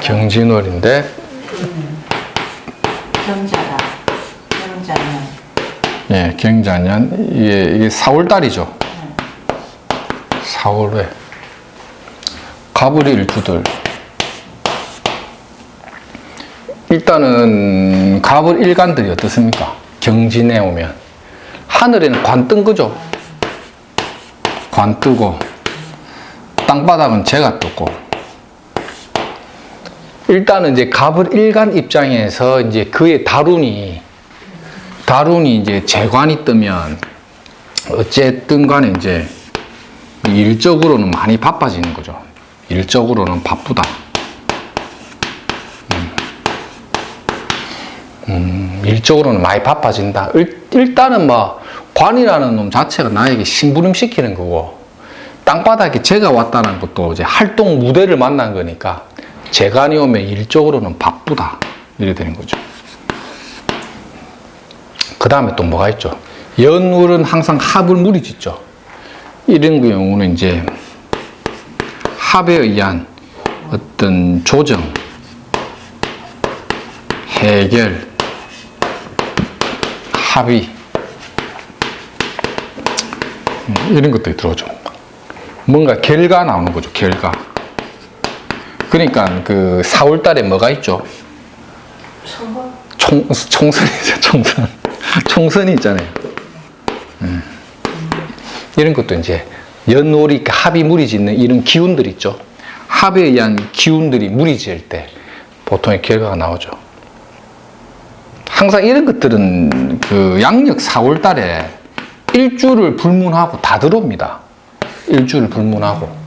경진월인데 경자라. 경자년. 예, 경자년 이게 4월달이죠. 4월에 가불이 일주들. 일단은 가불 일간들이 어떻습니까? 경진에 오면 하늘에는 관 뜬 거죠. 관 뜨고 땅바닥은 재가 떴고. 일단은 이제 가불 일간 입장에서 이제 그의 다룬이 이제 재관이 뜨면 어쨌든 간에 이제 일적으로는 많이 바빠지는 거죠. 일적으로는 바쁘다. 일적으로는 많이 바빠진다. 일단은 뭐 관이라는 놈 자체가 나에게 심부름 시키는 거고, 땅바닥에 재가 왔다는 것도 이제 활동 무대를 만난 거니까 재간이 오면 일적으로는 바쁘다. 이래 되는 거죠. 그 다음에 또 뭐가 있죠? 연월은 항상 합을 무리짓죠. 이런 경우는 이제 합에 의한 어떤 조정, 해결, 합의, 이런 것들이 들어오죠. 뭔가 결과 나오는 거죠. 결과. 그러니까 그 4월 달에 뭐가 있죠? 선거? 총선이죠. 총선이 있잖아요. 이런 것도 이제 연월이 합이 무리짓는 이런 기운들 있죠. 합에 의한 기운들이 무리지을 때 보통의 결과가 나오죠. 항상 이런 것들은 그 양력 4월 달에 일주를 불문하고 다 들어옵니다. 일주를 불문하고.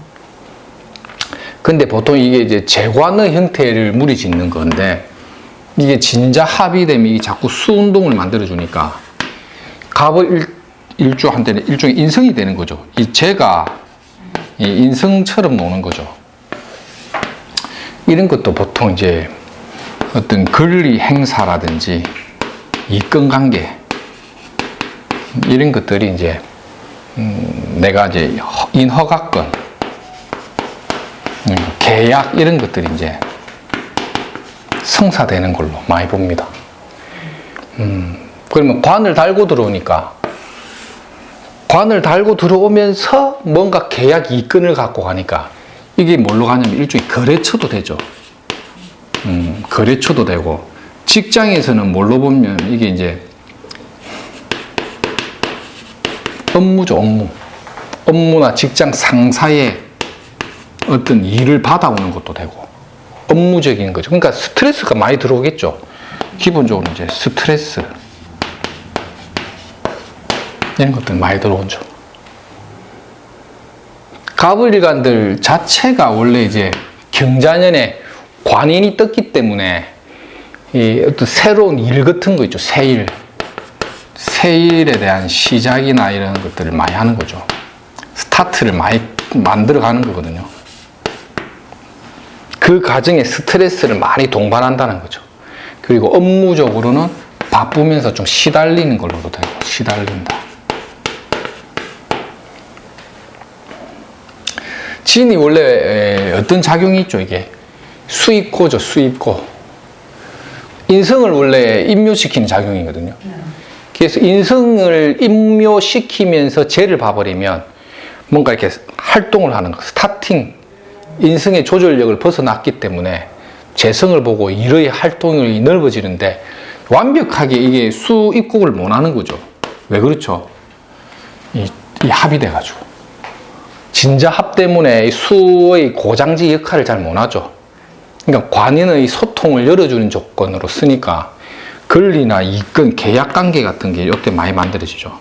근데 보통 이게 이제 재관의 형태를 무리짓는 건데, 이게 진자 합이 되면 이게 자꾸 수운동을 만들어주니까 갑을 일주한테는 일종의 인성이 되는 거죠. 이 재가 이 인성처럼 노는 거죠. 이런 것도 보통 이제 어떤 권리 행사라든지 이권 관계, 이런 것들이 이제 내가 이제 인허가권, 계약, 이런 것들이 이제 성사되는 걸로 많이 봅니다. 그러면 관을 달고 들어오니까, 관을 달고 들어오면서 뭔가 계약 이권을 갖고 가니까 이게 뭘로 가냐면 일종의 거래처도 되죠. 거래처도 되고, 직장에서는 뭘로 보면 이게 이제 업무죠. 업무나 직장 상사의 어떤 일을 받아오는 것도 되고, 업무적인 거죠. 그러니까 스트레스가 많이 들어오겠죠. 기본적으로 이제 스트레스, 이런 것들 많이 들어오죠. 가불일간들 자체가 원래 이제 경자년에 관인이 떴기 때문에 이 어떤 새로운 일 같은 거 있죠. 새일에 대한 시작이나 이런 것들을 많이 하는 거죠. 스타트를 많이 만들어 가는 거거든요. 그 과정에 스트레스를 많이 동반한다는 거죠. 그리고 업무적으로는 바쁘면서 좀 시달리는 걸로도 되고, 시달린다. 진이 원래 어떤 작용이 있죠, 이게? 수입고죠, 수입고. 인성을 원래 임묘시키는 작용이거든요. 그래서 인성을 임묘시키면서 재를 봐버리면 뭔가 이렇게 활동을 하는 거, 스타팅, 인성의 조절력을 벗어났기 때문에 재성을 보고 일의 활동이 넓어지는데, 완벽하게 이게 수입국을 못 하는 거죠. 왜 그렇죠? 이 합이 돼가지고. 진자합 때문에 수의 고장지 역할을 잘 못 하죠. 그러니까 관인의 소통을 열어주는 조건으로 쓰니까 권리나 이권, 계약 관계 같은 게 이때 많이 만들어지죠.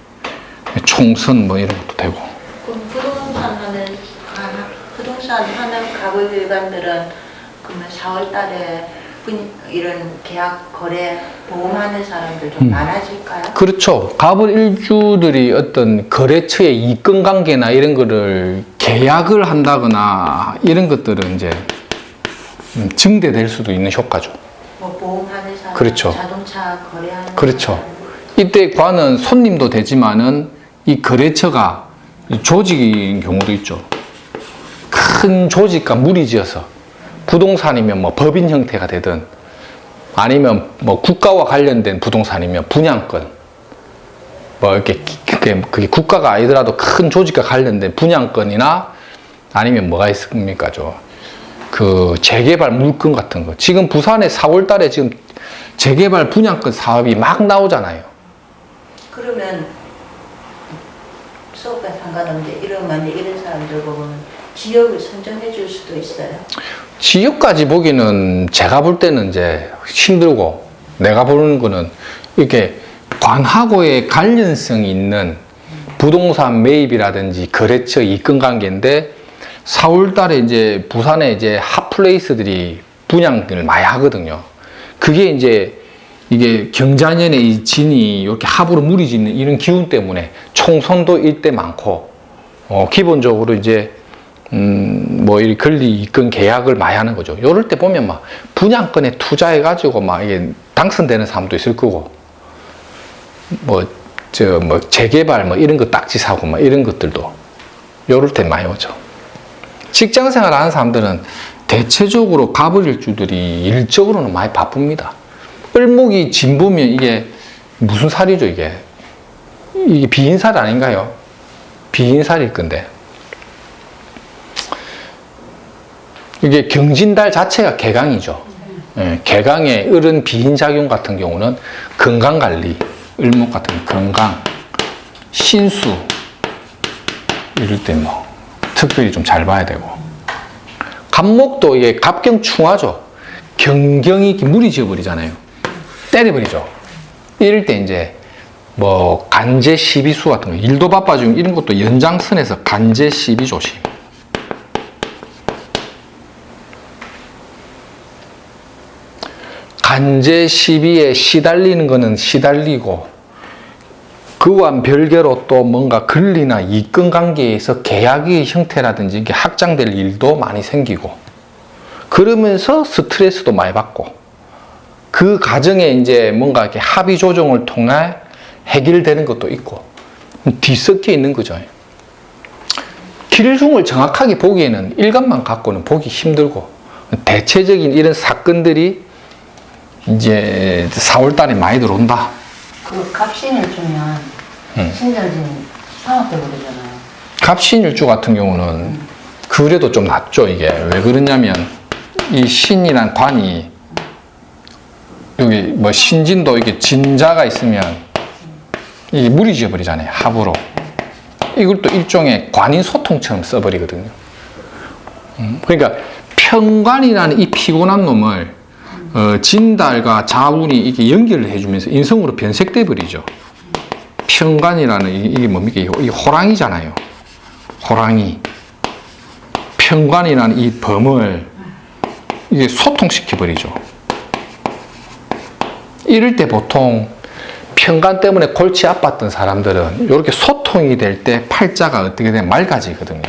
총선 뭐 이런 것도 되고. 그럼 부동산 하는 가불일간들은 그러면 4월 달에 이런 계약, 거래, 보험하는 사람들 좀 많아질까요? 그렇죠. 가불 일주들이 어떤 거래처의 이권 관계나 이런 거를 계약을 한다거나 이런 것들은 이제 증대될 수도 있는 효과죠. 뭐 보험하는 사람, 그렇죠. 자동차 거래하는 그렇죠. 사람. 이때 관은 손님도 되지만은 이 거래처가 조직인 경우도 있죠. 큰 조직과 무리지어서 부동산이면 뭐 법인 형태가 되든 아니면 뭐 국가와 관련된 부동산이면 분양권, 뭐 이렇게 그게 국가가 아니더라도 큰 조직과 관련된 분양권이나 아니면 뭐가 있습니까? 그 재개발 물건 같은 거. 지금 부산에 4월 달에 지금 재개발 분양권 사업이 막 나오잖아요. 그러면 수업과 상관없는데 이런 사람들 보면 지역을 선정해 줄 수도 있어요. 지역까지 보기는 제가 볼 때는 이제 힘들고, 내가 보는 거는 이렇게 관하고의 관련성이 있는 부동산 매입이라든지 거래처 이권 관계인데 4월 달에 이제 부산에 이제 핫플레이스들이 분양을 많이 하거든요. 그게 이제 이게 경자년에 이 진이 이렇게 합으로 물이 짓는 이런 기운 때문에 총선도 일대 많고, 기본적으로 이제 뭐 이 권리 이권 계약을 많이 하는 거죠. 요럴 때 보면 막 분양권에 투자해 가지고 막 이게 당선되는 사람도 있을 거고, 뭐 재개발 뭐 이런 거 딱지 사고 막 이런 것들도 요럴 때 많이 오죠. 직장 생활 하는 사람들은 대체적으로 가버릴주들이 일적으로는 많이 바쁩니다. 을목이 진보면 이게 무슨 살이죠, 이게? 이게 비인살 아닌가요? 비인살일 건데. 이게 경진달 자체가 개강이죠. 예, 개강의 을은 비인작용 같은 경우는 건강관리, 을목 같은 건강, 신수, 이럴 때 뭐, 특별히 좀 잘 봐야 되고. 갑목도 이게 갑경충하죠. 경경이 이렇게 물이 지어버리잖아요. 때려버리죠. 이럴 때 이제 뭐 간제 시비수 같은 거, 일도 바빠지면 이런 것도 연장선에서 간제 시비 조심. 간제 시비에 시달리는 거는 시달리고, 그와 별개로 또 뭔가 권리나 이권 관계에서 계약의 형태라든지 이게 확장될 일도 많이 생기고, 그러면서 스트레스도 많이 받고, 그 과정에 이제 뭔가 이렇게 합의 조정을 통해 해결되는 것도 있고, 뒤섞여 있는 거죠. 길흉을 정확하게 보기에는 일간만 갖고는 보기 힘들고, 대체적인 이런 사건들이 이제 4월 달에 많이 들어온다. 그 갑신을 주면 신전진 상업되고 그러잖아요. 갑신일주 같은 경우는 그래도 좀 낫죠. 이게 왜 그러냐면 이 신이란 관이 여기 뭐 신진도 이게 진자가 있으면 이게 물이 지어버리잖아요. 합으로. 이걸 또 일종의 관인 소통처럼 써버리거든요. 그러니까 편관이라는 이 피곤한 놈을 진달과 자운이 이게 연결을 해주면서 인성으로 변색돼 버리죠. 편관이라는 이게 뭡니까? 이 호랑이잖아요. 호랑이. 편관이라는 이 범을 이게 소통시켜 버리죠. 이럴 때 보통 편관 때문에 골치 아팠던 사람들은 이렇게 소통이 될 때 팔자가 어떻게 되면 맑아지거든요.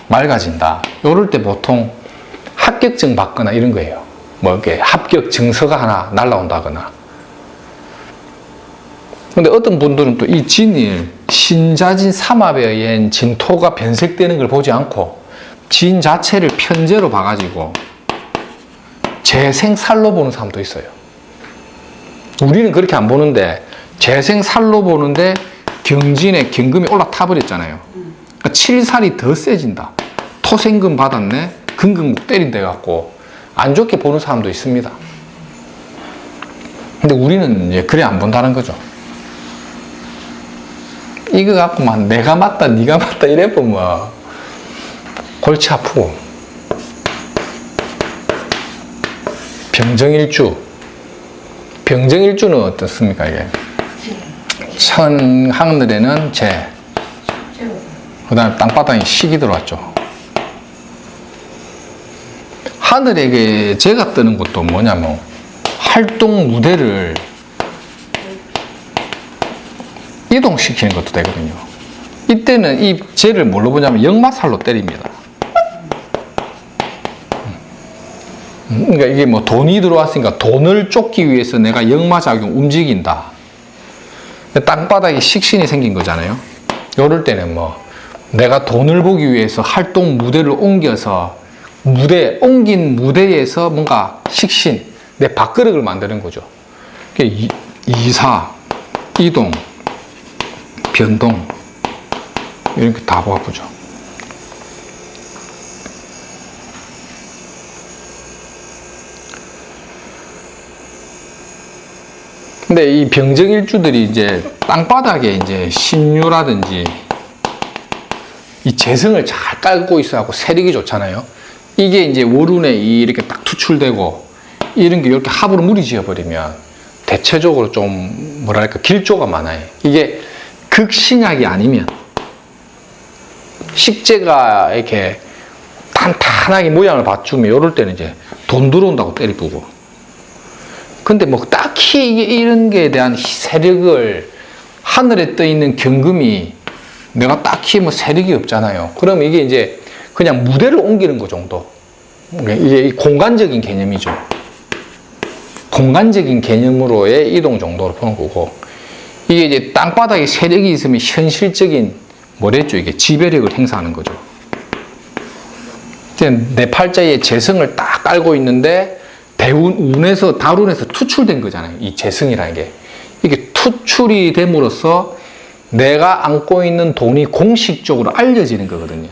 맑아진다. 이럴 때 보통 합격증 받거나 이런 거예요. 뭐 이렇게 합격 증서가 하나 날라온다거나. 근데 어떤 분들은 또 이 진일, 신자진 삼합에 의한 진토가 변색되는 걸 보지 않고 진 자체를 편제로 봐가지고 재생살로 보는 사람도 있어요. 우리는 그렇게 안 보는데 재생살로 보는데 경진에 경금이 올라타 버렸잖아요. 그러니까 7살이 더 세진다. 토생금 받았네? 금금국 때린다 해갖고 안 좋게 보는 사람도 있습니다. 근데 우리는 이제 그래 안 본다는 거죠. 이거 갖고만 내가 맞다 네가 맞다 이래 보면 골치 아프고. 병정일주. 병정일주는 어떻습니까 이게? 천 하늘에는 재, 그 다음에 땅바닥에 식이 들어왔죠. 하늘에게 재가 뜨는 것도 뭐냐면 활동 무대를 이동시키는 것도 되거든요. 이때는 이 재를 뭘로 보냐면 역마살로 때립니다. 그러니까 이게 뭐 돈이 들어왔으니까 돈을 쫓기 위해서 내가 역마작용 움직인다. 땅바닥에 식신이 생긴 거잖아요. 이럴 때는 뭐 내가 돈을 보기 위해서 활동 무대를 옮겨서 옮긴 무대에서 뭔가 식신, 내 밥그릇을 만드는 거죠. 이사, 이동, 변동, 이렇게 다 바꾸죠. 근데 이 병정일주들이 이제 땅바닥에 이제 신유라든지 이 재성을 잘 깔고 있어갖고 세력이 좋잖아요. 이게 이제 월운에 이렇게 딱 투출되고 이런 게 이렇게 합으로 무리 지어버리면 대체적으로 좀 뭐랄까 길조가 많아요. 이게 극신약이 아니면 식재가 이렇게 탄탄하게 모양을 받주면 이럴 때는 이제 돈 들어온다고 때리부고. 근데 뭐 딱히 이런 게에 대한 세력을 하늘에 떠 있는 경금이 내가 딱히 뭐 세력이 없잖아요. 그럼 이게 이제 그냥 무대를 옮기는 거 정도. 이게 공간적인 개념이죠. 공간적인 개념으로의 이동 정도로 보는 거고, 이게 이제 땅바닥에 세력이 있으면 현실적인 뭐랬죠? 이게 지배력을 행사하는 거죠. 내 팔자에 재성을 딱 깔고 있는데 대운에서 달운에서 투출된 거잖아요. 이 재성이라는 게. 이게 투출이 됨으로써 내가 안고 있는 돈이 공식적으로 알려지는 거거든요.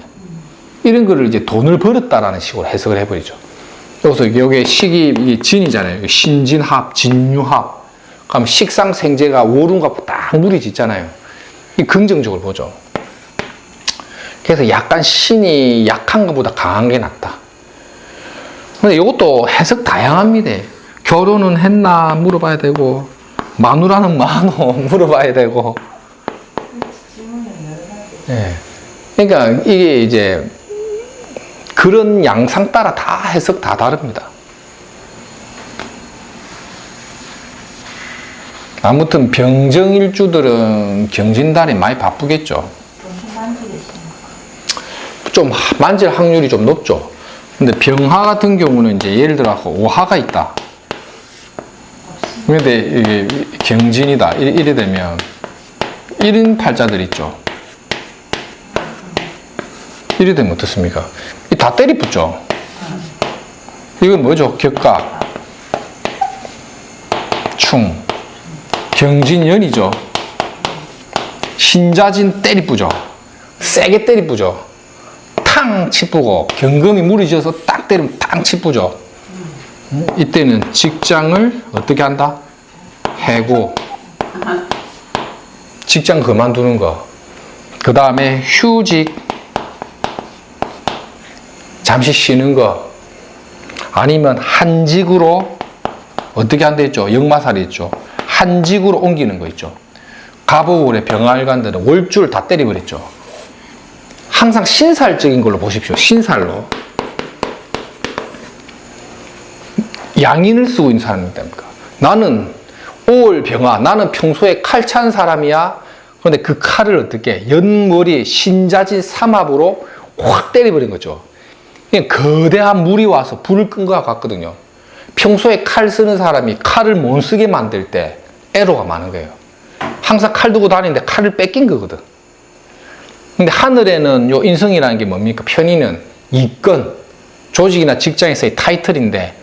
이런 거를 이제 돈을 벌었다라는 식으로 해석을 해버리죠. 여기서 여기에 식이 진이잖아요. 신진합, 진유합. 그럼 식상생재가 월운과 딱 물이 짓잖아요. 이 긍정적으로 보죠. 그래서 약간 신이 약한 것보다 강한 게 낫다. 근데 이것도 해석 다양합니다. 결혼은 했나 물어봐야 되고, 마누라는 많어 물어봐야 되고. 네. 그러니까 이게 이제 그런 양상 따라 다 해석 다 다릅니다. 아무튼 병정일주들은 경진달이 많이 바쁘겠죠. 좀 만질 확률이 좀 높죠. 근데 병화 같은 경우는 이제 예를 들어 오화가 있다. 근데 이게 경진이다. 이래 되면 이런 팔자들 있죠. 이래 되면 어떻습니까? 다 때리 붙죠. 이건 뭐죠? 격가, 충, 경진연이죠. 신자진 때리 뿌죠. 세게 때리 뿌죠. 탕 치뿌고 경금이 무리져서 딱 때리면 탕 치뿌죠. 이때는 직장을 어떻게 한다? 해고, 직장 그만두는 거. 그 다음에 휴직, 잠시 쉬는 거. 아니면 한직으로 어떻게 한다 했죠? 역마살이 있죠. 한직으로 옮기는 거 있죠. 갑오월의 병활관들은 월주를 다 때려버렸죠. 항상 신살적인 걸로 보십시오. 신살로. 양인을 쓰고 있는 사람입니까? 나는 5월 병화, 나는 평소에 칼 찬 사람이야. 그런데 그 칼을 어떻게 연머리 신자진 삼합으로 확 때려버린 거죠. 그냥 거대한 물이 와서 불을 끈 것과 같거든요. 평소에 칼 쓰는 사람이 칼을 못 쓰게 만들 때 애로가 많은 거예요. 항상 칼 두고 다니는데 칼을 뺏긴 거거든. 근데 하늘에는 요 인성이라는 게 뭡니까? 편의는 이권, 조직이나 직장에서의 타이틀인데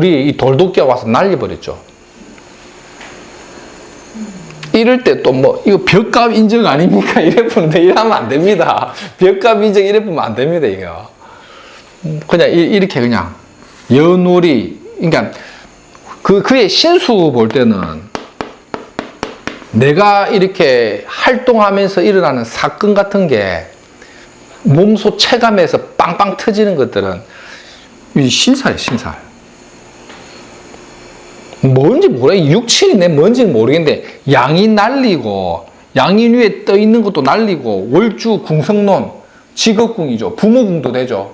이 돌도끼가 와서 날려버렸죠. 이럴 때 또 뭐 이거 벽값 인정 아닙니까? 이래 보는데 이러면 안 됩니다. 벽값 인정 이래 보면 안 됩니다. 이거 그냥 이렇게 그냥 연월이, 그러니까 그의 신수 볼 때는 내가 이렇게 활동하면서 일어나는 사건 같은 게 몸소 체감해서 빵빵 터지는 것들은 이 신살이에요, 신살. 뭔지 모르겠, 67이네 뭔지는 모르겠는데 양이 날리고 양인 위에 떠 있는 것도 날리고 월주 궁성론 직업궁이죠. 부모궁도 되죠.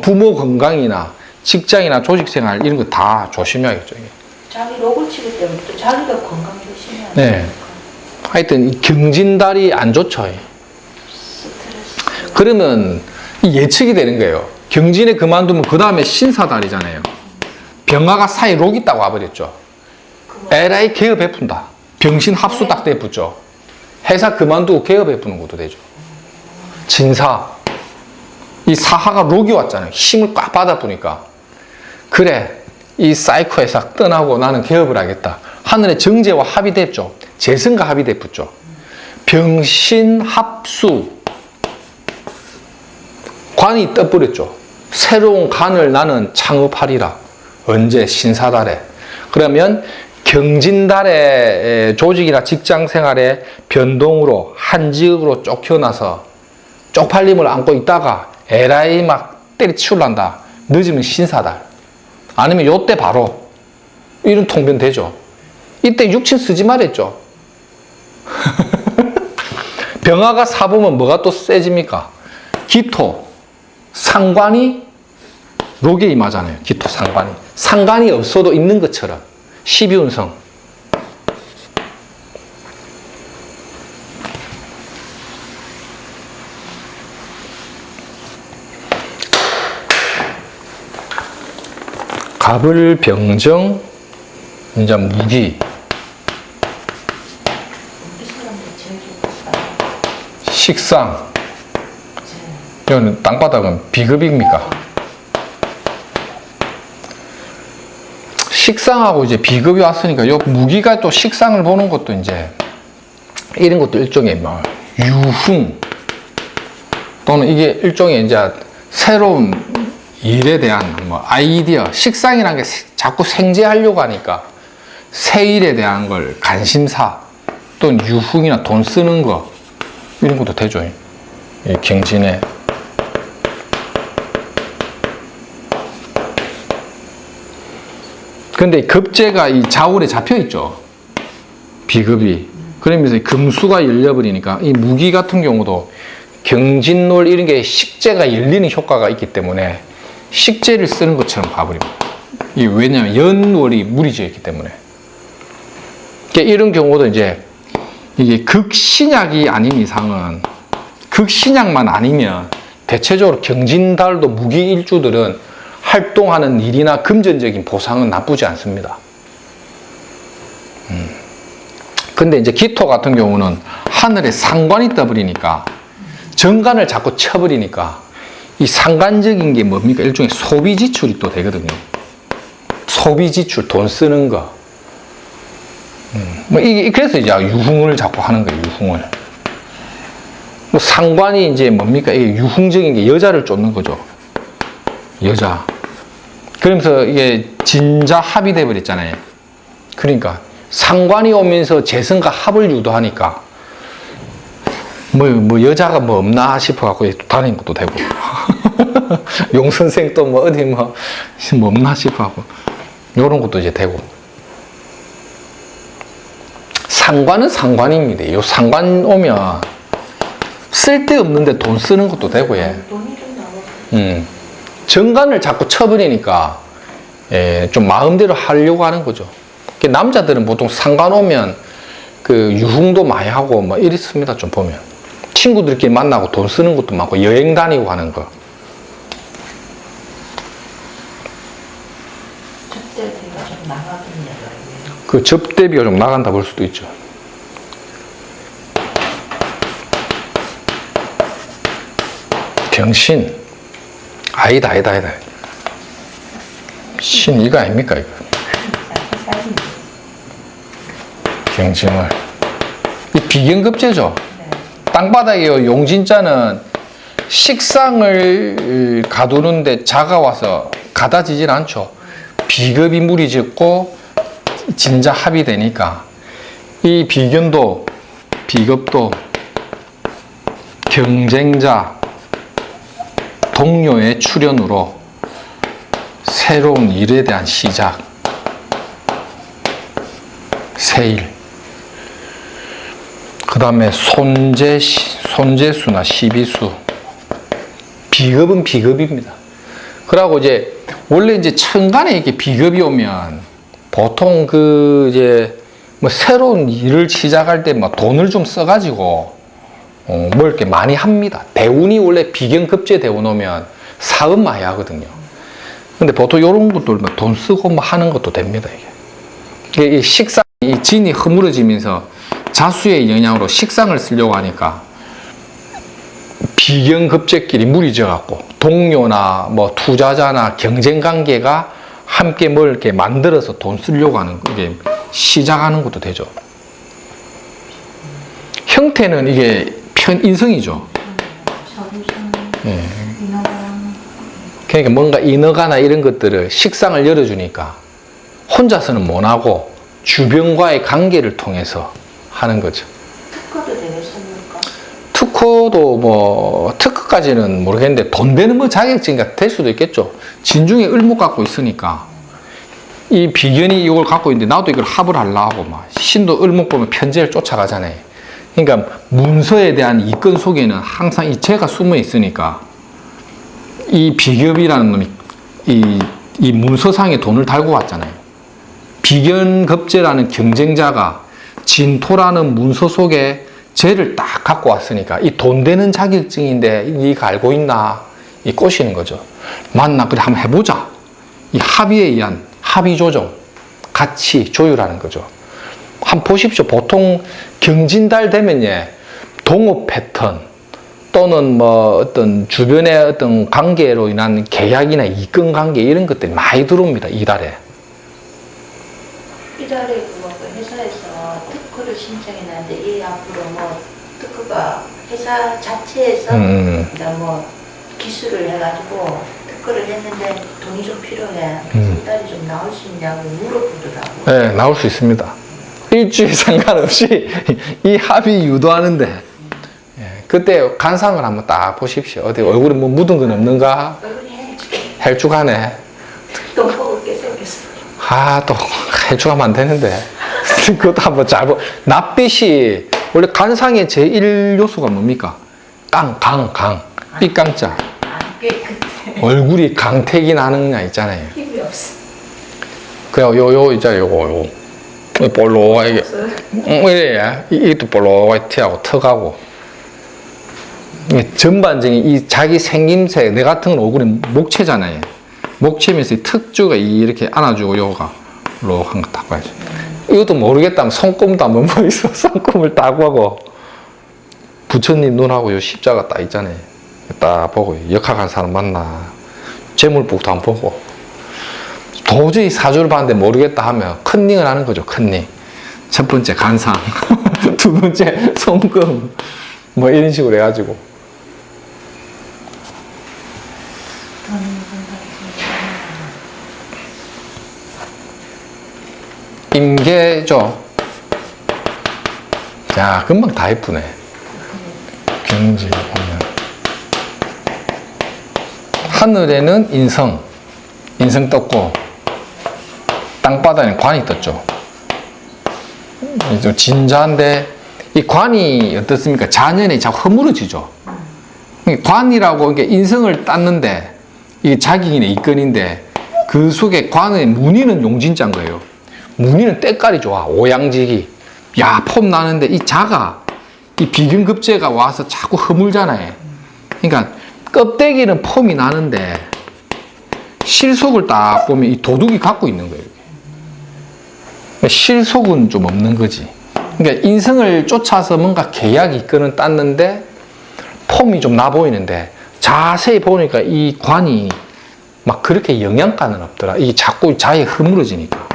부모 건강이나 직장이나 조직생활 이런 거 다 조심해야겠죠. 자기 록을 치기 때문에 또 자기가 건강 조심해야 네. 되니까. 하여튼 경진달이 안 좋죠. 스트레스. 그러면 예측이 되는 거예요. 경진에 그만두면 그 다음에 신사달이잖아요. 병화가 사이 록이 딱 와버렸죠. 에라이 개업 베푼다. 병신 합수 딱 돼붙죠. 회사 그만두고 개업 베푸는 것도 되죠. 진사. 이 사화가 록이 왔잖아요. 힘을 꽉 받아 보니까. 그래, 이 사이코 회사 떠나고 나는 개업을 하겠다. 하늘의 정제와 합의됐죠. 재성과 합의됐죠. 병신합수. 관이 떠버렸죠. 새로운 관을 나는 창업하리라. 언제? 신사달에. 그러면 경진달에 조직이나 직장 생활의 변동으로 한 지역으로 쫓겨나서 쪽팔림을 안고 있다가 에라이 막 때려치울란다. 늦으면 신사달. 아니면 요때 바로 이런 통변 되죠. 이때 육친 쓰지 말랬죠. 병화가 사보면 뭐가 또 세집니까? 기토, 상관이 록에 임하잖아요. 기토, 상관이. 상관이 없어도 있는 것처럼. 12운성. 갑을 병정, 이제 무기. 식상. 이거는 땅바닥은 비급입니까? 식상하고 이제 비급이 왔으니까 요 무기가 또 식상을 보는 것도 이제 이런 것도 일종의 뭐 유흥 또는 이게 일종의 이제 새로운 일에 대한 뭐 아이디어, 식상이라는 게 자꾸 생재하려고 하니까 새 일에 대한 걸 관심사 또는 유흥이나 돈 쓰는 거 이런 것도 되죠. 이 경진에. 근데 급제가 이 자울에 잡혀 있죠. 비급이. 그러면서 금수가 열려버리니까 이 무기 같은 경우도 경진놀 이런 게 식재가 열리는 효과가 있기 때문에 식재를 쓰는 것처럼 봐버립니다. 이 왜냐하면 연월이 물이 지었기 때문에. 그러니까 이런 경우도 이제 이게 극신약이 아닌 이상은 극신약만 아니면 대체적으로 경진달도 무기 일주들은 활동하는 일이나 금전적인 보상은 나쁘지 않습니다. 근데 이제 기토 같은 경우는 하늘에 상관이 떠버리니까 정관을 자꾸 쳐버리니까 이 상관적인 게 뭡니까? 일종의 소비 지출이 또 되거든요. 소비 지출, 돈 쓰는 거. 그래서 이제 유흥을 자꾸 하는 거예요, 유흥을. 뭐 상관이 이제 뭡니까? 이게 유흥적인 게 여자를 쫓는 거죠. 여자. 그러면서 이게 진자 합이 돼버렸잖아요. 그러니까 상관이 오면서 재성과 합을 유도하니까 뭐 여자가 뭐 없나 싶어갖고 다니는 것도 되고 용선생 또 뭐 어디 뭐 없나 싶어갖고 요런 것도 이제 되고. 상관은 상관입니다. 요 상관 오면 쓸데없는데 돈 쓰는 것도 되고, 예. 돈이 좀 나오고. 정관을 자꾸 쳐버리니까, 예, 좀 마음대로 하려고 하는 거죠. 남자들은 보통 상관 오면 그 유흥도 많이 하고 뭐 이렇습니다. 좀 보면. 친구들끼리 만나고 돈 쓰는 것도 많고 여행 다니고 하는 거. 접대비가 좀 나가겠네요. 그 접대비가 좀 나간다 볼 수도 있죠. 경신. 아니다. 신 이거 아닙니까, 이거? 경진을. 이 비경급제죠. 땅바닥에 용진자는 식상을 가두는데 자가 와서 가다지질 않죠. 비급이 물이 졌고 진자 합이 되니까 이 비견도 비급도 경쟁자 동료의 출현으로 새로운 일에 대한 시작, 새일. 그 다음에 손재수나 시비수. 비급은 비급입니다. 그러고 이제 원래 이제 천간에 이렇게 비급이 오면 보통 그 이제 뭐 새로운 일을 시작할 때 뭐 돈을 좀 써가지고 뭐 이렇게 많이 합니다. 대운이 원래 비경급제 대운 오면 사업 많이 하거든요. 근데 보통 이런 것도 돈 쓰고 뭐 하는 것도 됩니다. 이게 이 식상, 이 진이 허물어지면서 자수의 영향으로 식상을 쓰려고 하니까 비경급제끼리 물이 져갖고 동료나 뭐 투자자나 경쟁 관계가 함께 뭘 이렇게 만들어서 돈 쓰려고 하는 이게 시작하는 것도 되죠. 형태는 이게 편인성이죠. 예. 그러니까 뭔가 인허가나 이런 것들을 식상을 열어주니까 혼자서는 못하고 주변과의 관계를 통해서 하는 거죠. 특허도 되겠습니까? 특허도 뭐 특허까지는 모르겠는데 돈 되는 뭐 자격증이 될 수도 있겠죠. 진중에 을목 갖고 있으니까 이 비견이 이걸 갖고 있는데 나도 이걸 합을 하려고 막 신도 을목 보면 편제를 쫓아가잖아요. 그러니까 문서에 대한 이건 속에는 항상 이 죄가 숨어 있으니까 이 비겹이라는 놈이 이 문서상에 돈을 달고 왔잖아요. 비견급제라는 경쟁자가 진토라는 문서 속에 죄를 딱 갖고 왔으니까 이 돈 되는 자격증인데 네가 알고 있나? 이 꼬시는 거죠. 맞나? 그래 한번 해보자. 이 합의에 의한 합의 조정, 같이 조율하는 거죠. 한번 보십시오. 보통 경진달 되면 동업 패턴 또는 뭐 어떤 주변의 어떤 관계로 인한 계약이나 이권 관계 이런 것들이 많이 들어옵니다. 이달에. 이달에 그거 그 회사에서 특허를 신청했는데 이 앞으로 뭐 특허가 회사 자체에서 이제 뭐 기술을 해가지고 특허를 했는데 돈이 좀 필요해. 이달에 좀 나올 수 있냐고 물어보더라고. 네, 나올 수 있습니다. 일주일 상관없이 이 합의 유도하는데 그때 간상을 한번 딱 보십시오. 어디 얼굴에 뭐 묻은 건 없는가? 얼굴이 헬쭉하네. 돈 먹을게 생겼어. 아, 또 헬쭉하면 안 되는데. 그것도 한번 잘 보. 낯빛이 원래 간상의 제1요소가 뭡니까? 강. 삐깡자. 안 깨끗해. 얼굴이 강택이 나는 애 있잖아요. 힘이 없어. 그냥 요 있잖아요. 요거. 볼록하게. 이래. 이것도 볼록하게 티하고 턱하고. 전반적인 이 자기 생김새, 내 같은 건 얼굴에 목체잖아요. 목체면서 특주가 이렇게 안아주고 요가 록한 거 딱 봐야죠. 이것도 모르겠다면 손금도 한번 뭐 있어. 손금을 따고 하고 부처님 눈하고 요 십자가 딱 있잖아요. 딱 보고 역학한 사람 맞나 재물복도 한번 보고 도저히 사주를 봤는데 모르겠다 하면 컨닝을 하는 거죠. 컨닝. 첫 번째 간상 두 번째 손금 뭐 이런 식으로 해가지고 임계죠. 야, 금방 다 예쁘네. 경지 보면 하늘에는 인성 떴고 땅바닥에는 관이 떴죠. 좀 진자한데 이 관이 어떻습니까? 자년에 자꾸 허물어지죠. 관이라고 이게 인성을 땄는데 이게 자기인의 이건인데 그 속에 관의 무늬는 용진자인 거예요. 무늬는 때깔이 좋아. 오양지기. 야, 폼 나는데 이 자가 이 비근급제가 와서 자꾸 허물잖아요. 그러니까 껍데기는 폼이 나는데 실속을 딱 보면 이 도둑이 갖고 있는 거예요. 실속은 좀 없는 거지. 그러니까 인성을 쫓아서 뭔가 계약 이건은 땄는데 폼이 좀 나 보이는데 자세히 보니까 이 관이 막 그렇게 영양가는 없더라. 이게 자꾸 자에 허물어지니까.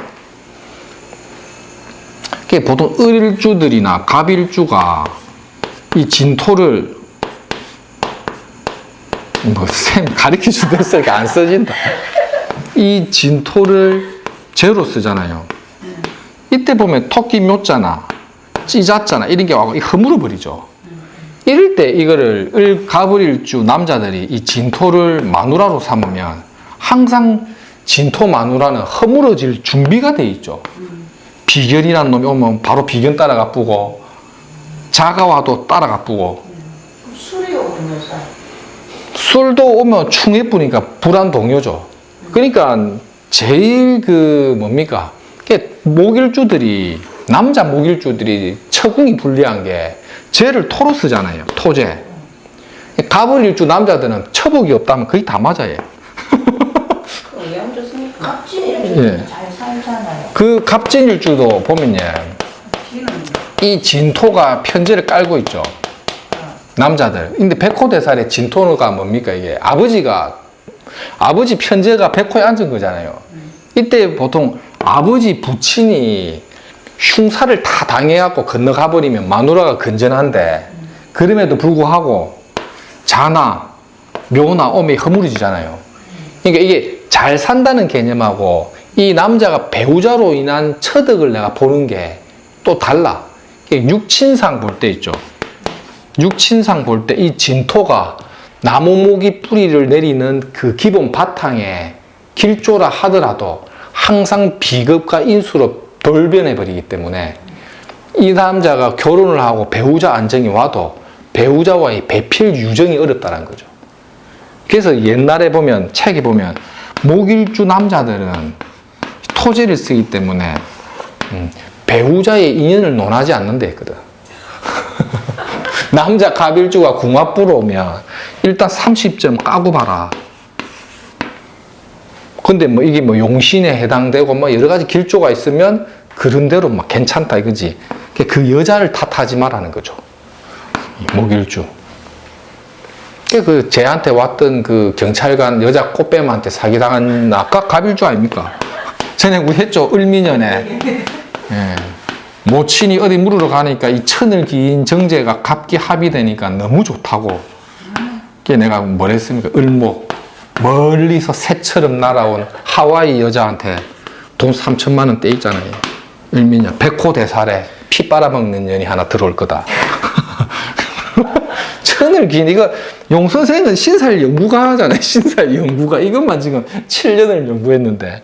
보통 을일주들이나 갑일주가 이 진토를 뭐 쌤 가르쳐 주셨으니까 안 써진다. 이 진토를 재로 쓰잖아요. 이때 보면 토끼 묘자나 찌자자나 이런 게 와서 허물어 버리죠. 이럴 때 이거를 갑을일주 남자들이 이 진토를 마누라로 삼으면 항상 진토 마누라는 허물어질 준비가 돼 있죠. 비견이라는 놈이 오면 바로 비견 따라가 뿌고 자가 와도 따라가 뿌고 술이 오는 여자. 술도 오면 충해 뿌니까 불안 동요죠. 그러니까 제일 그 뭡니까? 목일주들이 남자 목일주들이 처궁이 불리한 게 재를 토로 쓰잖아요. 토재. 갑을일주 남자들은 처복이 없다면 거의 다 맞아요. 왜 안 좋습니까? 갑진일주도 예. 잘 살잖아요. 그 갑진일주도 보면 이 진토가 편제를 깔고 있죠. 남자들. 근데 백호대살의 진토가 뭡니까? 이게 아버지 편제가 백호에 앉은 거잖아요. 이때 보통 아버지 부친이 흉사를 다 당해갖고 건너가 버리면 마누라가 건전한데, 그럼에도 불구하고 자나 묘나 오매 허물어지잖아요. 그러니까 이게 잘 산다는 개념하고 이 남자가 배우자로 인한 처덕을 내가 보는 게 또 달라. 육친상 볼 때 있죠. 육친상 볼 때 이 진토가 나무모기 뿌리를 내리는 그 기본 바탕에 길조라 하더라도 항상 비겁과 인수로 돌변해버리기 때문에 이 남자가 결혼을 하고 배우자 안정이 와도 배우자와의 배필 유정이 어렵다는 거죠. 그래서 옛날에 보면, 책에 보면 목일주 남자들은 토지를 쓰기 때문에 배우자의 인연을 논하지 않는다 했거든. 남자 갑일주가 궁합부로 오면 일단 30점 까고 봐라. 근데 뭐 이게 뭐 용신에 해당되고 뭐 여러 가지 길조가 있으면 그런 대로 막 괜찮다 이거지. 그 여자를 탓하지 말라는 거죠. 목일주. 그 쟤한테 왔던 그 경찰관 여자 꽃뱀한테 사기당한 아까 갑일주 아닙니까? 전에 우리 했죠. 을미년에. 예. 모친이 어디 물으러 가니까 이 천을 기인 정제가 갑기 합이 되니까 너무 좋다고. 그게 내가 뭘 했습니까? 을목. 멀리서 새처럼 날아온 하와이 여자한테 돈 3천만 원 떼있잖아요. 을미년. 백호대살에 피 빨아먹는 년이 하나 들어올 거다. 천을 긴, 이거, 용 선생은 신살 연구가 하잖아요. 신살 연구가. 이것만 지금 7년을 연구했는데.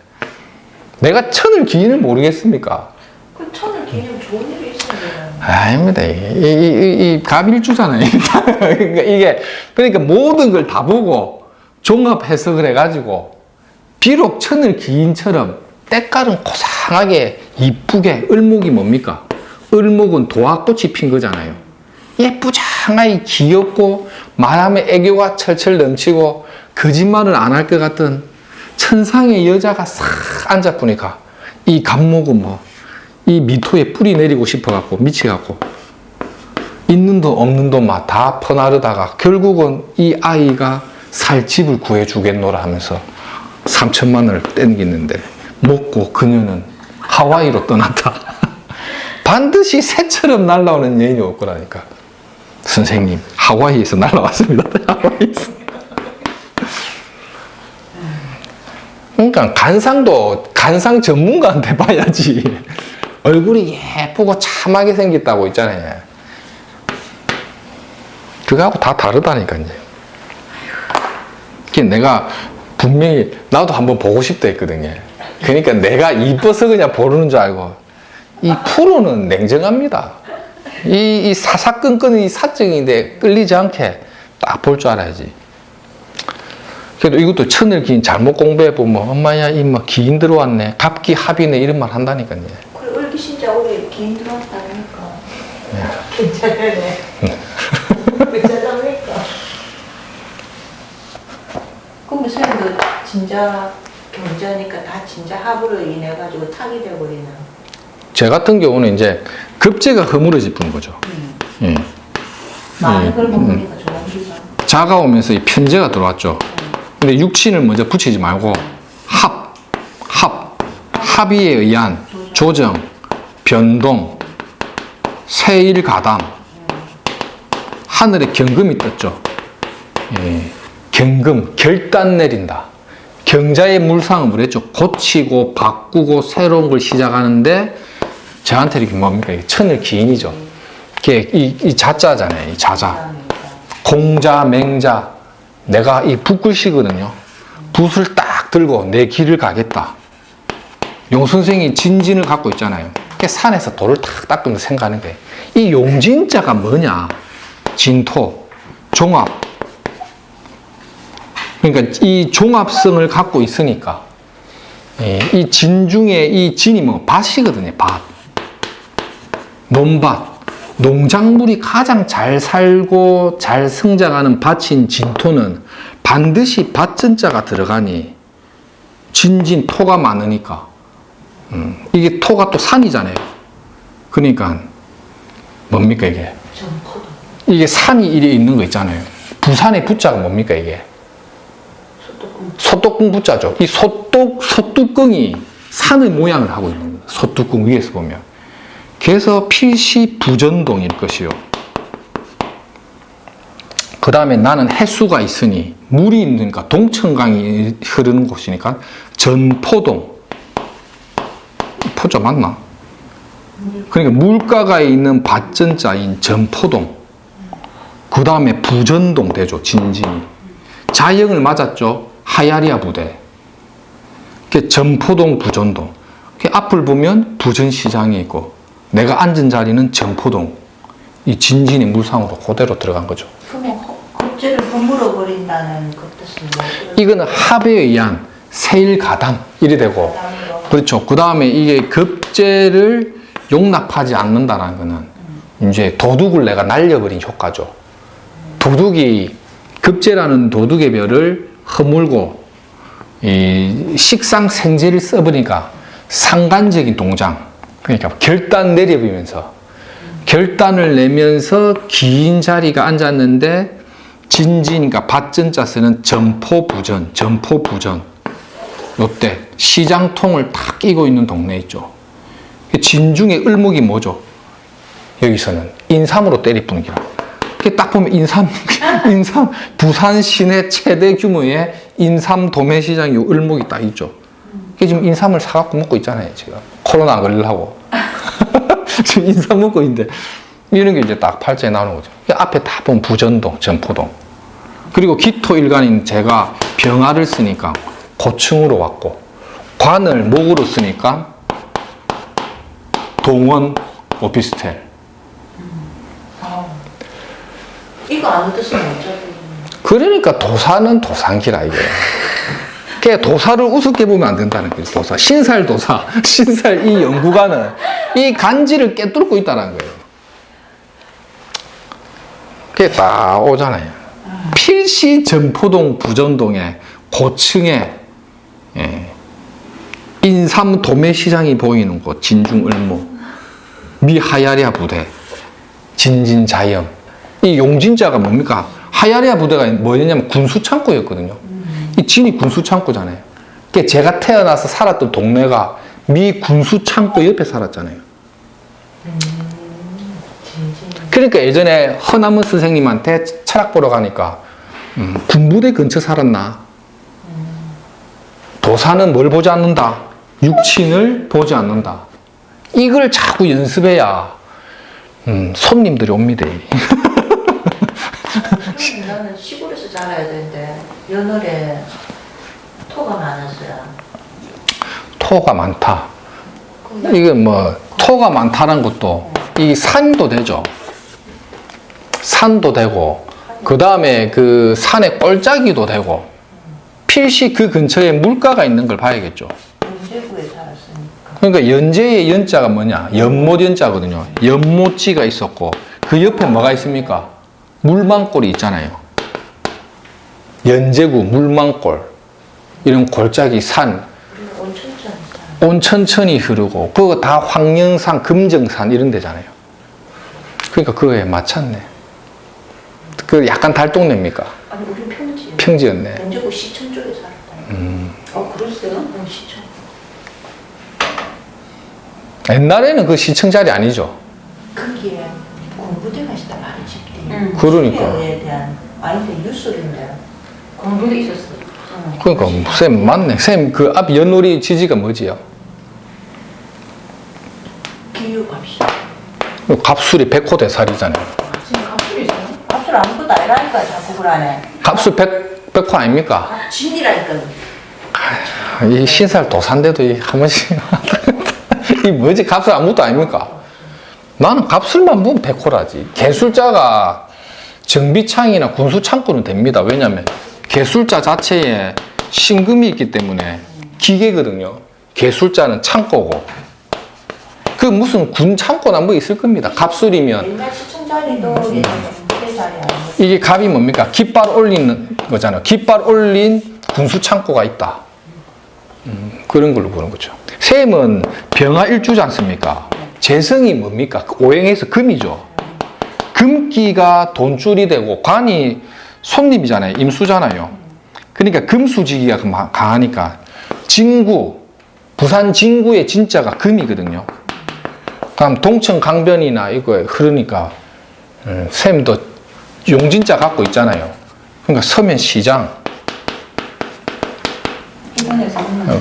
내가 천을 기인을 모르겠습니까? 그 천을 기념 좋은 일이 있어요. 아닙니다. 이 갑일주잖아요. 그러니까 모든 걸 다 보고 종합 해석을 해가지고, 비록 천을 기인처럼 때깔은 고상하게 이쁘게, 을목이 뭡니까? 을목은 도화꽃이 핀 거잖아요. 예쁘장하게 귀엽고 말하면 애교가 철철 넘치고 거짓말을 안 할 것 같은 천상의 여자가 싹 앉아보니까 이 갑목은 뭐 이 미토에 뿌리 내리고 싶어갖고 미치갖고 있는 돈 없는 돈 막 다 퍼나르다가 결국은 이 아이가 살 집을 구해주겠노라 하면서 3천만 원을 땡기는데 먹고 그녀는 하와이로 떠났다. 반드시 새처럼 날아오는 여인이 올 거라니까. 선생님, 하와이에서 날아왔습니다. 하와이에서. 그러니까 간상 전문가한테 봐야지. 얼굴이 예쁘고 참하게 생겼다고 있잖아요. 그거하고 다 다르다니까요. 내가 분명히 나도 한번 보고 싶다 했거든요. 그러니까 내가 이뻐서 그냥 보는 줄 알고. 이 프로는 냉정합니다. 이 사사건건은 이 사적인데 끌리지 않게 딱 볼 줄 알아야지. 그래도 이것도 천을 기인 잘못 공부해보면 엄마야 이 뭐 기인 들어왔네, 갑기 합이네 이런 말 한다니까요. 그래 을기 신자 올해 기인 들어왔다니까. 괜찮네. 괜찮답니까? 그럼 선생님도 진짜 경자니까 다 진짜 합으로 인해 가지고 탁이 되버리나. 제 같은 경우는 이제 급제가 허물어질 뿐인 거죠. 예. 많은 걸 먹으니까 좋은 기가. 자가 오면서 이 편제가 들어왔죠. 근데 육친을 먼저 붙이지 말고 합의에 의한 조정, 변동, 세일가담, 하늘에 경금이 떴죠. 예. 경금, 결단 내린다. 경자의 물상은 뭐랬죠? 고치고 바꾸고 새로운 걸 시작하는데 저한테 이렇게 뭡니까? 천을 기인이죠. 이게 이 자자잖아요. 이 자자. 공자, 맹자. 내가 이 붓글씨거든요. 붓을 딱 들고 내 길을 가겠다. 용 선생이 진진을 갖고 있잖아요. 산에서 돌을 탁 닦으면서 생각하는 거예요. 이 용진자가 뭐냐? 진토, 종합. 그러니까 이 종합성을 갖고 있으니까 이 진 중에 이 진이 뭐 밭이거든요. 밭. 논밭. 농작물이 가장 잘 살고 잘 성장하는 밭인 진토는 반드시 밭전자가 들어가니 진진 토가 많으니까 이게 토가 또 산이잖아요. 그러니까 뭡니까 이게? 전포도. 이게 산이 이래 있는 거 있잖아요. 부산의 부자가 뭡니까 이게? 소뚜껑 부자죠. 이 소뚜껑이 산의 모양을 하고 있는 거예요. 소뚜껑 위에서 보면. 그래서 필시 부전동일 것이요. 그 다음에 나는 해수가 있으니 물이 있으니까 동천강이 흐르는 곳이니까 전포동. 포자 맞나? 그러니까 물가가 있는 밭전자인 전포동. 그 다음에 부전동 되죠. 진진이. 자영을 맞았죠. 하야리아 부대. 전포동 부전동. 앞을 보면 부전시장이 있고 내가 앉은 자리는 전포동. 이 진진이 물상으로 그대로 들어간 거죠. 그러면 급제를 허물어 버린다는 그 뜻은 뭐죠? 이거는 합에 의한 세일가담 이래 되고, 그렇죠. 그 다음에 이게 급제를 용납하지 않는다는 거는 이제 도둑을 내가 날려버린 효과죠. 도둑이 급제라는 도둑의 별을 허물고 이 식상생제를 써버리니까 상간적인 동장, 그러니까 결단 내려보면서 결단을 내면서 긴 자리가 앉았는데 진지니까 밭전자 쓰는 점포부전, 점포부전. 요때 시장통을 탁 끼고 있는 동네 있죠. 진중의 을목이 뭐죠? 여기서는 인삼으로 때리뿐 기라. 딱 보면 인삼, 부산 시내 최대 규모의 인삼 도매시장이 을목이 딱 있죠. 지금 인삼을 사갖고 먹고 있잖아요, 지금. 코로나 걸리려고. 지금 인삼 먹고 있는데, 이런 게 이제 딱 팔자에 나오는 거죠. 앞에 다 보면 부전동, 전포동. 그리고 기토일간인 제가 병화를 쓰니까 고층으로 왔고, 관을 목으로 쓰니까 동원 오피스텔. 이거 아무 뜻은 뭐죠? 그러니까 도사는 도상기라 이게. 그러니까 도사를 우습게 보면 안 된다는 거예요. 도사, 신살도사, 신살 이 연구가는 이 간지를 깨뚫고 있다는 거예요. 그게 딱 오잖아요. 필시 전포동 부전동에 고층에 인삼 도매시장이 보이는 곳, 진중을목, 미하야리아 부대, 진진자염. 이 용진자가 뭡니까? 하야리아 부대가 뭐였냐면 군수창고였거든요. 이 진이 군수창고잖아요. 그러니까 제가 태어나서 살았던 동네가 미 군수창고 옆에 살았잖아요. 그러니까 예전에 허남은 선생님한테 철학 보러 가니까 군부대 근처 살았나? 도사는 뭘 보지 않는다? 육친을 보지 않는다. 이걸 자꾸 연습해야 손님들이 옵니다. 나는 시골에서 자라야 되는데 연월에 토가 많았어요. 토가 많다. 이게 뭐 토가 많다는 것도 이 산도 되죠. 산도 되고 그 다음에 그 산에 꼴짜기도 되고 필시 그 근처에 물가가 있는 걸 봐야겠죠. 연제구에 살았으니까. 그러니까 연제의 연자가 뭐냐? 연못 연자거든요. 연못지가 있었고 그 옆에 뭐가 있습니까? 물망골이 있잖아요. 연제구, 물망골 이런 골짜기 산 온천천이 흐르고 그거 다 황령산, 금정산 이런 데잖아요. 그러니까 그거에 맞췄네. 그 약간 달동네입니까? 아니 우리 평지. 평지였네. 연제구 시청 쪽에 살았다. 그랬어요? 시청. 옛날에는 그 시청 자리 아니죠. 거기에 공부대가 있었다 말이 집대. 그러니까. 에 대한 아닌데 뉴스인데. 공부도 있었어. 그러니까 쌤 맞네. 쌤 그 앞 연놀이 지지가 뭐지요? 기후값이요. 갑술이 백호대살이잖아요. 지금 갑술이 있어요? 값을 아무것도 아니라니까 자꾸 그러네. 갑술 백호 아닙니까? 진이라니까. 이 신살 도산데도 한 번씩 이 뭐지? 갑술 아무것도 아닙니까? 나는 갑술만 보면 백호라지. 개술자가 정비창이나 군수창고는 됩니다. 왜냐하면 개술자 자체에 신금이 있기 때문에 기계거든요. 개술자는 창고고 그 무슨 군 창고나 뭐 있을 겁니다. 갑술이면 옛날 시청 자리도 공부대 자리 아니고. 이게 갑이 뭡니까? 깃발 올리는 거잖아요. 깃발 올린 군수 창고가 있다. 그런 걸로 보는 거죠. 셈은 병화 일주지 않습니까? 재성이 뭡니까? 오행에서 금이죠. 금기가 돈줄이 되고 관이 손님이잖아요. 임수잖아요. 그러니까 금수지기가 강하니까 진구, 부산 진구의 진짜가 금이거든요. 그럼 동천 강변이나 이거 흐르니까 샘도 용진자 갖고 있잖아요. 그러니까 서면 시장,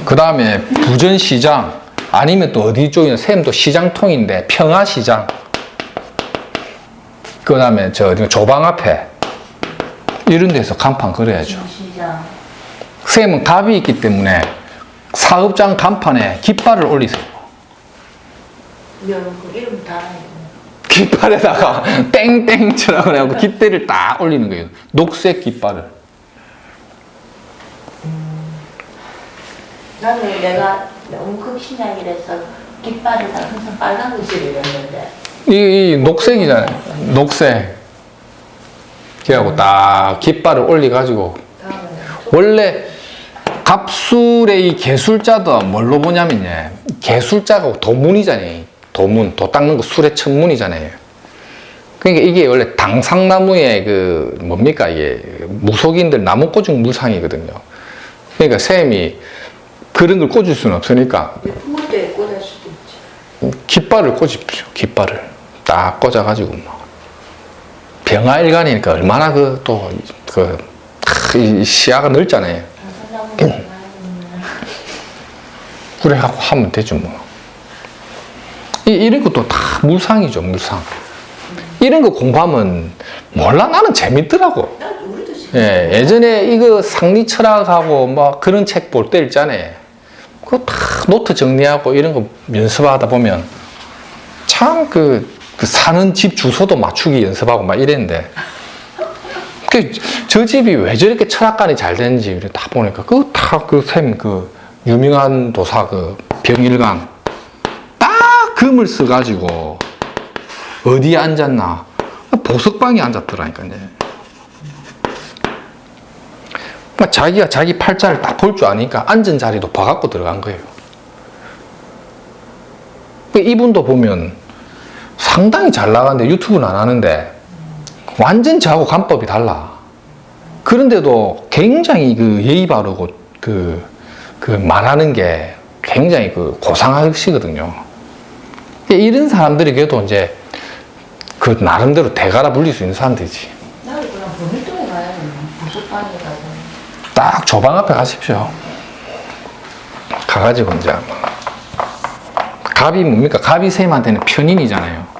그 다음에 부전시장, 아니면 또 어디 쪽이나 샘도 시장통인데 평화시장, 그 다음에 저 조방 앞에 이런 데서 간판 걸어야죠. 시장. 샘은 갑이 있기 때문에 사업장 간판에 깃발을 올리세요. 그 이름 다 알아요. 깃발에다가 땡땡 쳐라고 해갖고 깃대를 딱 올리는 거예요. 녹색 깃발을. 나는 내가 너무 극신약이라서 깃발에다 항상 빨간 글씨를 읽었는데 이 녹색이잖아요. 녹색. 그래갖고 딱 깃발을 올려가지고 원래 갑술의 이 개술자도 뭘로 보냐면요. 개술자가 도문이잖아요. 도문, 도 닦는 거 술의 천문이잖아요. 그러니까 이게 원래 당상나무의 그 뭡니까 이게 무속인들 나무꼬죽 물상이거든요. 그러니까 쌤이 그런 걸 꽂을 수는 없으니까 풍물대에 꽂을 수도 있지. 깃발을 꽂으십시오. 깃발을 딱 꽂아가지고 막 병화일간이니까 얼마나 이 시야가 넓잖아요. 그래갖고 하면 되죠 뭐. 이런 것도 다 물상이죠, 물상. 이런 거 공부하면 몰라 나는 재밌더라고. 우리도 지금 예, 예전에 이거 상리 철학하고 막 그런 책 볼 때 있잖아요. 그거 다 노트 정리하고 이런 거 연습하다 보면 참 그 사는 집 주소도 맞추기 연습하고 막 이랬는데 저 집이 왜 저렇게 철학관이 잘 되는지 다 보니까 그거 다 그 유명한 도사 그 병일강 딱 금을 써가지고 어디에 앉았나 보석방에 앉았더라니까요. 그러니까 자기가 자기 팔자를 딱 볼 줄 아니까 앉은 자리도 봐갖고 들어간 거예요. 이분도 보면 상당히 잘 나가는데 유튜브는 안 하는데 완전 저하고 관법이 달라. 그런데도 굉장히 그 예의 바르고 그 말하는 게 굉장히 그 고상하시거든요. 이런 사람들이 그래도 이제 그 나름대로 대가라 불릴 수 있는 사람들이지. 나도 그냥 범일동에 가야 돼. 보석방에 가서. 딱 조방 앞에 가십시오. 가가지고 이제 갑이 뭡니까? 갑이 쌤한테는 편인이잖아요.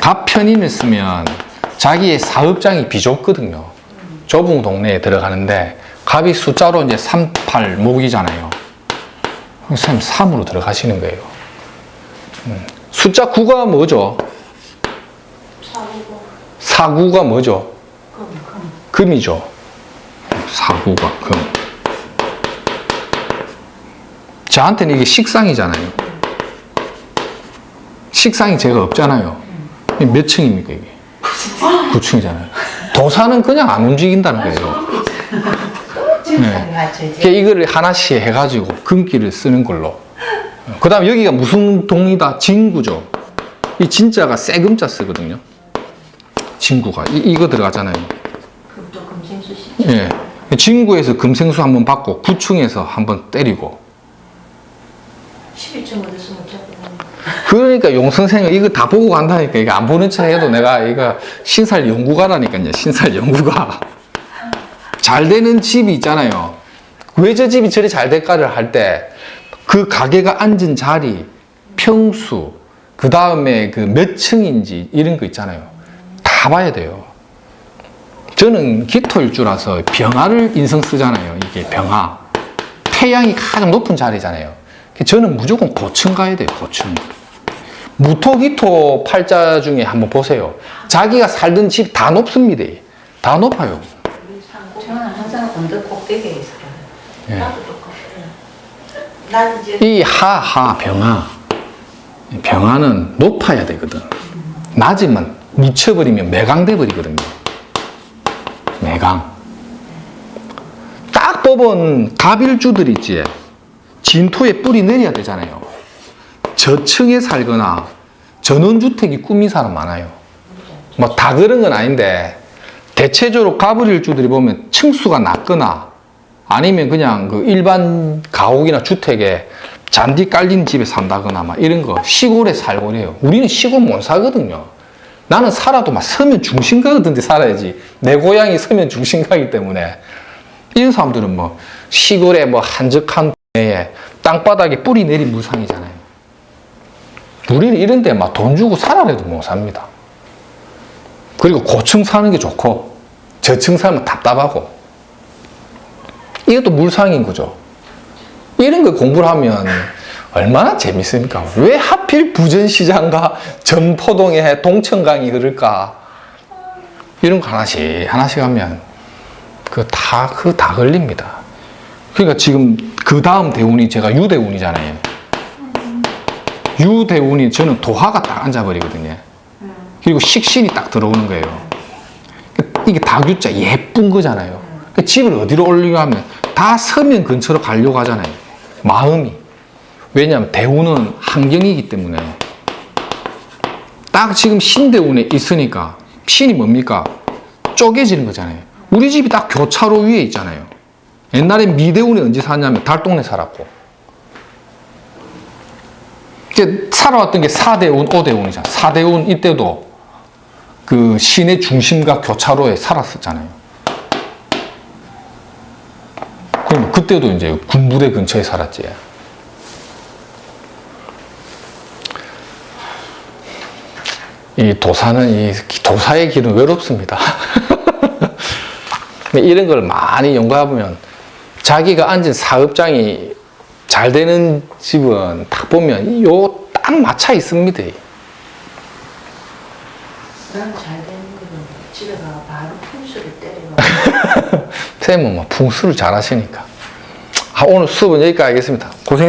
갑 편인을 쓰면 자기의 사업장이 비좁거든요. 좁은 동네에 들어가는데 갑이 숫자로 이제 38 목이잖아요. 쌤 3으로 들어가시는 거예요. 숫자 9가 뭐죠? 사구가 뭐죠? 금이죠. 사구가 금. 저한테는 이게 식상이잖아요. 식상이 제가 없잖아요. 몇 층입니까 이게? 9층이잖아요. 도사는 그냥 안 움직인다는 거예요. 네. 이거를 하나씩 해가지고 금기를 쓰는 걸로. 그 다음 여기가 무슨 동이다? 진구죠. 이 진짜가 새금자 쓰거든요. 진구가 이거 들어가잖아요. 금도 금생수시. 예. 진구에서 금생수 한번 받고 9층에서 한번 때리고. 11층으로 쓰면 어차피 그러니까 용선생은 이거 다 보고 간다니까. 이거 안 보는 척 해도 내가 이거 신살 연구가라니까요. 신살 연구가. 잘 되는 집이 있잖아요. 왜 저 집이 저리 잘 될까를 할 때 그 가게가 앉은 자리, 평수, 그 다음에 그 몇 층인지 이런 거 있잖아요. 다 봐야 돼요. 저는 기토일주라서 병화를 인성 쓰잖아요. 이게 병화. 태양이 가장 높은 자리잖아요. 저는 무조건 고층 가야 돼요. 고층. 무토기토 팔자 중에 한번 보세요. 자기가 살던 집 다 높습니다. 다 높아요. 저는 항상 언덕 꼭대기에 있어요. 예. 나도 똑같아. 난 이제 이 병화. 병화는 높아야 되거든. 낮으면 묻혀버리면 매강돼 버리거든요. 매강. 딱 뽑은 갑일주들 있지. 진토에 뿌리 내려야 되잖아요. 저층에 살거나 전원주택이 꿈인 사람 많아요. 뭐 다 그런 건 아닌데 대체적으로 가불일주들이 보면 층수가 낮거나 아니면 그냥 그 일반 가옥이나 주택에 잔디 깔린 집에 산다거나 막 이런 거 시골에 살고 그래요. 우리는 시골 못 살거든요. 나는 살아도 막 서면 중심가 같은 데 살아야지. 내 고향이 서면 중심가이기 때문에 이런 사람들은 뭐 시골에 뭐 한적한 동네에 땅바닥에 뿌리 내린 무상이잖아요. 우리는 이런 데 막 돈 주고 살아라도 못 삽니다. 그리고 고층 사는 게 좋고 저층 살면 답답하고 이것도 물상인 거죠. 이런 거 공부를 하면 얼마나 재밌습니까? 왜 하필 부전시장과 전포동에 동천강이 흐를까? 이런 거 하나씩 하면 다 걸립니다. 그러니까 지금 그 다음 대운이 제가 유대운이잖아요. 유대운이 저는 도화가 딱 앉아버리거든요. 그리고 식신이 딱 들어오는 거예요. 이게 다규자 예쁜 거잖아요. 집을 어디로 올리려 하면 다 서면 근처로 가려고 하잖아요. 마음이. 왜냐하면 대운은 환경이기 때문에. 딱 지금 신대운에 있으니까 신이 뭡니까? 쪼개지는 거잖아요. 우리 집이 딱 교차로 위에 있잖아요. 옛날에 미대운에 언제 살았냐면 달동네 살았고. 살아왔던 게 4대운, 5대운이잖아요. 4대운 이때도 그 시내 중심과 교차로에 살았었잖아요. 그럼 그때도 이제 군부대 근처에 살았지. 이 도사의 길은 외롭습니다. 이런 걸 많이 연구해보면 자기가 앉은 사업장이 잘 되는 집은 딱 보면 요 딱 맞춰 있습니다. 나는 잘 되는 거는 집에 가 바로 풍수를 때리고 쌤은 뭐 풍수를 잘 하시니까. 오늘 수업은 여기까지 하겠습니다. 고생